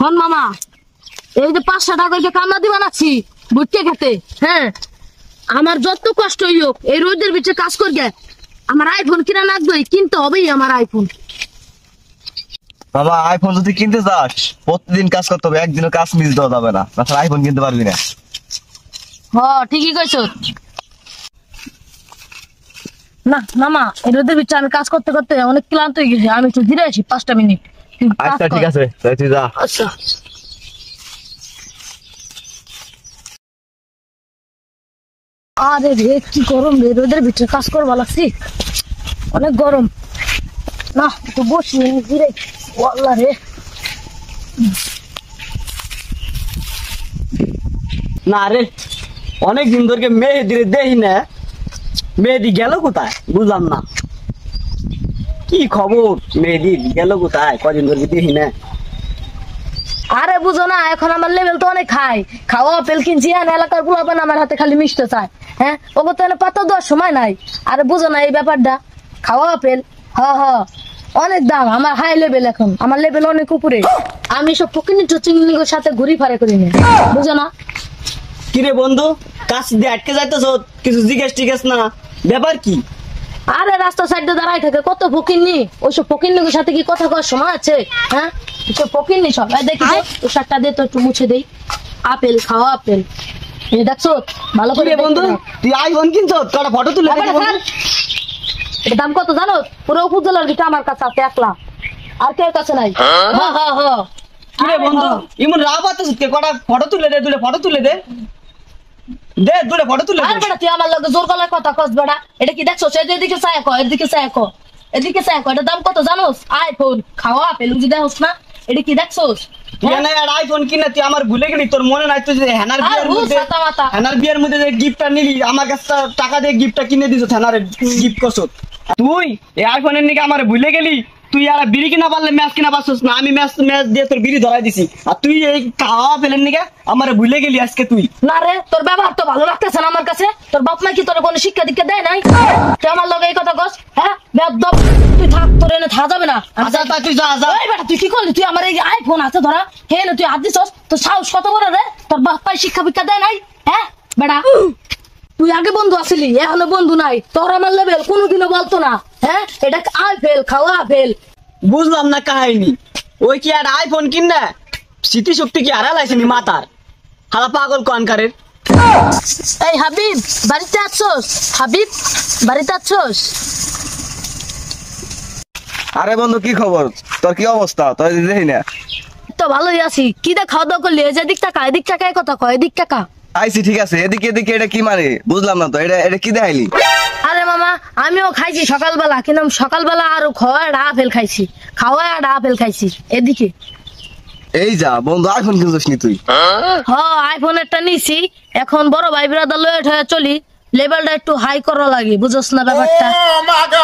হন মামা, এই যে 500 টাকা কামলা দিবা নাচ্ছি বুঝতে খেতে। হ্যাঁ, আমার যত কষ্ট হোক এই রোদের ভিতরে কাজ করবে, আমার আইফোন কিনা লাগবে, কিনতে হবেই আমার আইফোন। বাবা আইফোন যদি কিনতে যাস প্রতিদিন কাজ করতে হবে, একদিনও কাজ মিস দেওয়া যাবে না, তাছাড়া আইফোন কিনতে পারবি না। ঠিকই কইছো। না মামা, এই রোদের ভিতরে আমি কাজ করতে করতে অনেক ক্লান্ত হয়ে গেছি, আমি একটু জিরে আসি 5টা মিনিট। আচ্ছা ঠিক আছে, তুই যা। আচ্ছা। আরে রে কি গরম রে, রোদের ভিতরে কাজ করবা লাগছি, অনেক গরম। না একটু বসি জিরে, আল্লাহ রে। না রে, অনেকদিন ধরে মেহেদি দেখি না, মেহেদি গেল কোথায় বুঝলাম না। কি খবর, মেহেদি গেল কোথায়, কদিন ধরে দেখি না। আরে বুঝো না, এখন আমার লেভেল তো অনেক হাই, খাওয়া আপেল কিনছি, এলাকার পোলাপান আমার হাতে খালি মিশতে চায়। হ্যাঁ, ওকে তো পাতা দেওয়ার সময় নাই। আরে বুঝো না এই ব্যাপারটা, খাওয়া আপেল অনেক দাম, আমার হাই লেভেল, এখন আমার লেভেল অনেক উপরে। আমি সব ফকিনি চিংড়ির সাথে ঘুরি ফারে করি না, বুঝো না। কিরে বন্ধু, কাজ দিয়ে আটকে যাইতেছ, কিছু জিজ্ঞেস টিজ্ঞেস না, ব্যাপার কি? আরে রাস্তা সাইডে দাঁড়াই থাকে কত ফকিন্নি, ওইসব ফকিন্নির সাথে কি কথা কওয়ার সময় আছে? হ্যাঁ, ওইসব ফকিন্নি সব। দেখি তো শার্টটা দিয়ে তো একটু মুছে দেই। আপেল খাওয়া আপেল, এই দেখছো ভালো করে বন্ধু তুই আইফোন কিনছ, কটা ফটো তুলে এটা দাম কত জানো? পুরো উপজেলার ভিতরে আমার কাছে আছে 1 লাখ, আর কেউ কাছে নাই। কিরে বন্ধু ইমন রাব আছে, কটা ফটো তুলে দে, দুটো ফটো তুলে দে, দে দুটো ফটো তুলে আর বেটা তুই আমার লগে জোর গলায় কথা কস বেটা। এটা কি দেখছো? এদিকে চায় কো, এদিকে চায় কো, এদিকে চায় কো। এটা দাম কত জানোস? আইফোন খাওয়া আপেল বুঝি দেখোস না? এটা কি দেখছোস? আইফোন কিনে তুই আমার ভুলে গেলি, তোর মনে নাই তুই যে হেনার বিয়ের মধ্যে যে গিফটটা নিলি, আমার কাছে টাকা দিয়ে গিফটটা কিনে দিছ, হেনারে গিফট করছ তুই। এই আইফোনের নিকে আমার ভুলে গেলি, তুই আর বিড়ি কিনা পারলে ম্যাচ কিনা পারছিস না, আমি ম্যাচ দিয়ে তোর বিড়ি ধরাই দিছি, আর তুই এই খাওয়া ফেলেন নিকে আমার ভুলে গেলি আজকে তুই। না রে, তোর ব্যবহার তো ভালো লাগতেছে না আমার কাছে। তোর বাপ মা কি তোর কোনো শিক্ষা দীক্ষা দেয় নাই? তুই আমার লগে এই কথা কস? হ্যাঁ বেয়াদব, তুই থাক, তোর এনে থাকা যাবে না। আচ্ছা তুই যা যা। এই বেটা তুই কি করলি? তুই আমার এই আইফোন আছে ধরা, হে না তুই হাত দিছস, তোর সাহস কত বড় রে? তোর বাপ মা শিক্ষা ভিক্ষা দেয় নাই? হ্যাঁ বেটা, তুই আগে বন্ধু আসলি, এখনো বন্ধু নাই। তোর আমার লেভেল কোনোদিনও বলতো না। হ্যাঁ, এটা আপেল খাওয়া আপেল। বুঝলাম না কাহিনী, ওই কি আর আইফোন কিন না, স্মৃতিশক্তি কি হারা লাইছিনি মাতার, হালা পাগল কনকারের। এই হাবিব, বাড়িতে আছোস? হাবিব, বাড়িতে আছোস? আরে বন্ধু কি খবর, তোর কি অবস্থা? তোর দেখি না। তো ভালোই আছি। কি দে খাওয়া দাওয়া করলি? এদিক টাকা এদিক টাকা, এই কথা কয়, এদিক টাকা। আইসি ঠিক আছে, এদিকে এদিকে এটা কি মানে বুঝলাম না তো, এটা কি দেখাইলি? আরে মামা, আমিও খাইছি সকালবেলা, কিন্তু সকালবেলা আর খাওয়া আপেল খাইছি, খাওয়া আপেল খাইছি। এদিকে এই যা বন্ধু, আইফোন কিনছিস নি তুই? আইফোন একটা নিছি, এখন বড় ভাই বিরাদার লয়ে হয়ে চলি, লেভেলটা একটু হাই করা লাগে, বুঝছ না ব্যাপারটা?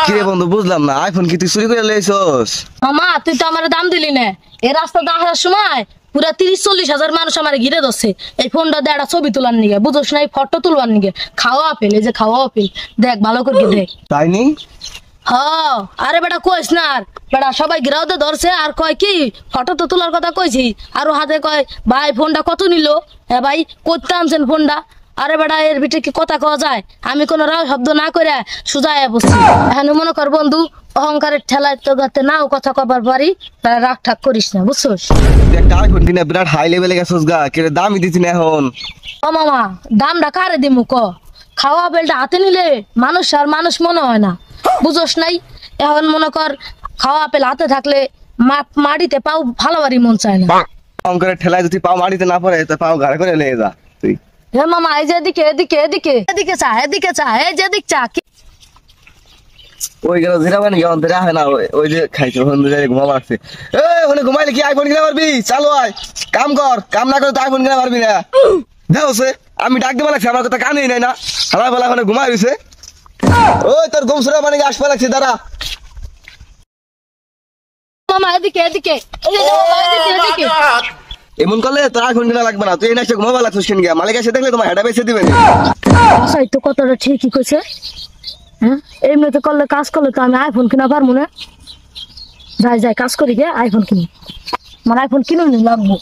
কি রে বন্ধু বুঝলাম না, আইফোন কি তুই চুরি করে লইছস? মামা তুই তো আমার দাম দিলি না। এই রাস্তা দেখার সময় পুরা 30-40 হাজার মানুষ আমার ঘিরে ধরছে এই ফোনটা দিয়ে একটা ছবি তোলার নিগে, বুঝছ না? এই ফটো তুলবার নিগে। খাওয়া আপেল, এই যে খাওয়া আপেল, দেখ ভালো করে দেখ। তাই নি? আরে বেটা কইস না, আর বেটা সবাই গিরাউতে ধরছে, আর কয় কি ফটো তো তোলার কথা কইছি, আর হাতে কয় ভাই ফোনটা কত নিল? হ্যাঁ ভাই, করতে আনছেন ফোনটা? আরে বেটা এর ভিতরে কি কথা কওয়া যায়? আমি কোনো রাও শব্দ না করে সুজায় বসছি। এখন মনে কর বন্ধু, অহংকারের ঠেলায় তো যাতে নাও কথা কবার পারি, তারা রাগ ঠাক করিস না, বুঝছস? একটা আইফোন কিনে বিরাট হাই লেভেলে গেছস গা, কেটে দামই দিছি না এখন। ও মামা, দামটা কারে দিমু ক? খাওয়া বেলটা হাতে নিলে মানুষ আর মানুষ মনে হয় না, বুঝোস নাই? এখন মনে কর খাওয়া আপেল হাতে থাকলে মাটিতে পাও ভালোবারি মন চায় না। অহংকারের ঠেলায় যদি পাও মাটিতে না পড়ে তো পাও ঘাড়ে করে নিয়ে যা তুই। হে মামা, এই যে এদিকে এদিকে এদিকে এদিকে চা, এদিকে চা, এই যে এদিক চা। ওই গেল ধীরা মানে কেমন ধীরা হয় না, ওই যে খাইছে ওখান থেকে ঘুমাবার আসছে। ওখানে ঘুমাইলে কি আইফোন কিনা পারবি? চালু আয়, কাম কর, কাম না করে তো আইফোন কিনা পারবি না। দেখো আমি ডাক দিবা লাগছি, আমার কথা কানেই নাই না, হালা বেলা ওখানে ঘুমাই রয়েছে। ওই তোর ঘুমসুরা মানে আসবা লাগছে, দাঁড়া। মামা এদিকে এদিকে, এই যে মামা এদিকে এদিকে। এমন করলে তোর আইফোন কিনা লাগবে না, তুই এই নাচে ঘুমাবা লাগছিস কেন গিয়া? মালিক এসে দেখলে তোমার হেডা বেঁচে দিবে না। আচ্ছা, তো কথাটা ঠিকই কইছে। হ্যাঁ, এমনিতে করলে কাজ করলে তো আমি আইফোন কিনা পারবো না। যাই যাই কাজ করি গে, আইফোন কিনি। আমার আইফোন কিনে লাগবো